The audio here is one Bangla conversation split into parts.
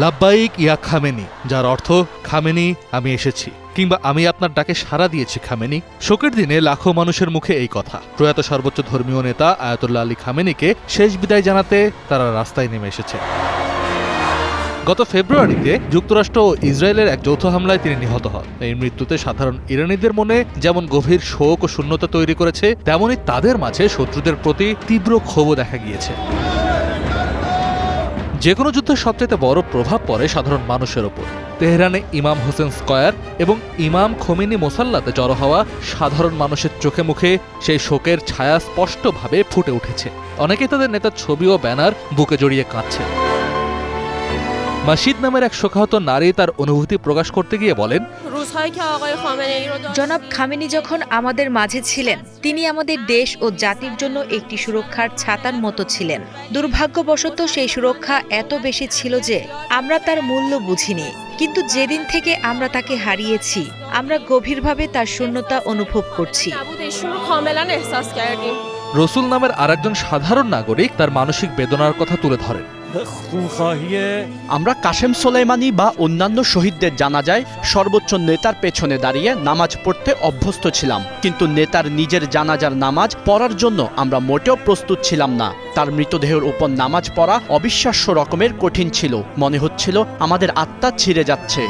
লাব্বাইক ইয়া খামেনি, যার অর্থ খামেনি আমি এসেছি, কিংবা আমি আপনার ডাকে সাড়া দিয়েছি খামেনি। শোকের দিনে লাখো মানুষের মুখে এই কথা। প্রয়াত সর্বোচ্চ ধর্মীয় নেতা আয়াতুল্লাহ আলী খামেনিকে শেষ বিদায় জানাতে তারা রাস্তায় নেমে এসেছে। গত ফেব্রুয়ারিতে যুক্তরাষ্ট্র ও ইসরায়েলের এক যৌথ হামলায় তিনি নিহত হন। এই মৃত্যুতে সাধারণ ইরানিদের মনে যেমন গভীর শোক ও শূন্যতা তৈরি করেছে, তেমনি তাদের মাঝে শত্রুদের প্রতি তীব্র ক্ষোভও দেখা গিয়েছে। যে কোনো যুদ্ধের সবচেয়ে বড় প্রভাব পড়ে সাধারণ মানুষের ওপর। তেহরানে ইমাম হোসেন স্কয়ার এবং ইমাম খোমেনি মোসাল্লাতে জড়ো হওয়া সাধারণ মানুষের চোখে মুখে সেই শোকের ছায়া স্পষ্টভাবে ফুটে উঠেছে। অনেকেই তাদের নেতার ছবি ও ব্যানার বুকে জড়িয়ে কাঁদছে। মাসিদ নামের এক শোকাহত নারী তার অনুভূতি প্রকাশ করতে গিয়ে বলেন, জনাব খামেনি যখন আমাদের মাঝে ছিলেন, তিনি আমাদের দেশ ও জাতির জন্য একটি সুরক্ষার ছাতার মতো ছিলেন। দুর্ভাগ্যবশত সেই সুরক্ষা এত বেশি ছিল যে আমরা তার মূল্য বুঝিনি। কিন্তু যেদিন থেকে আমরা তাকে হারিয়েছি, আমরা গভীরভাবে তার শূন্যতা অনুভব করছি। রসুল নামের আরেকজন সাধারণ নাগরিক তার মানসিক বেদনার কথা তুলে ধরেন। আমরা কাশেম সোলাইমানি বা অন্যান্য শহীদদের জানাজায় সর্বোচ্চ নেতার পেছনে দাঁড়িয়ে নামাজ পড়তে অভ্যস্ত ছিলাম, কিন্তু নেতার নিজের জানাজার নামাজ পড়ার জন্য আমরা মোটেও প্রস্তুত ছিলাম না। তার মৃতদেহের উপর নামাজ পড়া অবিশ্বাস্য রকমের কঠিন ছিল। মনে হচ্ছিল আমাদের আত্মা ছিঁড়ে যাচ্ছে।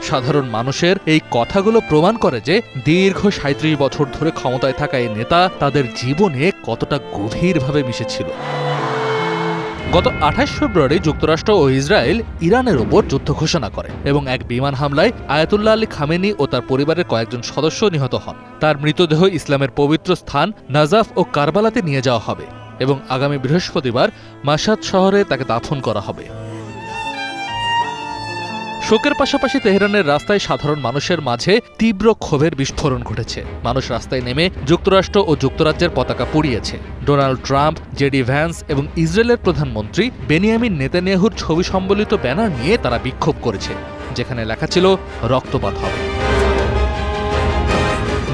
সাধারণ মানুষের এই কথাগুলো প্রমাণ করে যে দীর্ঘ ৩৭ বছর ধরে ক্ষমতায় থাকা এই নেতা তাদের জীবনে কতটা গভীরভাবে মিশেছিল। গত ২৮ ফেব্রুয়ারি যুক্তরাষ্ট্র ও ইসরায়েল ইরানের ওপর যুদ্ধ ঘোষণা করে এবং এক বিমান হামলায় আয়াতুল্লাহ আলী খামেনি ও তার পরিবারের কয়েকজন সদস্য নিহত হন। তার মৃতদেহ ইসলামের পবিত্র স্থান নাজাফ ও কারবালাতে নিয়ে যাওয়া হবে এবং আগামী বৃহস্পতিবার মাশহাদ শহরে তাকে দাফন করা হবে। শোকের পাশাপাশি তেহরানের রাস্তায় সাধারণ মানুষের মাঝে তীব্র ক্ষোভের বিস্ফোরণ ঘটেছে। মানুষ রাস্তায় নেমে যুক্তরাষ্ট্র ও যুক্তরাজ্যের পতাকা পুড়িয়েছে। ডোনাল্ড ট্রাম্প, জেডি ভ্যান্স এবং ইসরায়েলের প্রধানমন্ত্রী বেনিয়ামিন নেতানিয়াহুর ছবি সম্বলিত ব্যানার নিয়ে তারা বিক্ষোভ করেছে, যেখানে লেখা ছিল রক্তপাত হবে।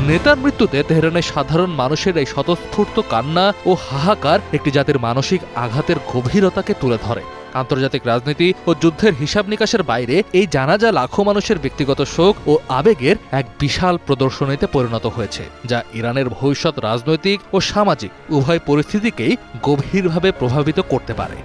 নেতার মৃত্যুতে তেহরানের সাধারণ মানুষের এই স্বতঃস্ফূর্ত কান্না ও হাহাকার একটি জাতির মানসিক আঘাতের গভীরতাকে তুলে ধরে। আন্তর্জাতিক রাজনীতি ও যুদ্ধের হিসাব নিকাশের বাইরে এই জানাজা লাখো মানুষের ব্যক্তিগত শোক ও আবেগের এক বিশাল প্রদর্শনীতে পরিণত হয়েছে, যা ইরানের ভবিষ্যৎ রাজনৈতিক ও সামাজিক উভয় পরিস্থিতিকেই গভীরভাবে প্রভাবিত করতে পারে।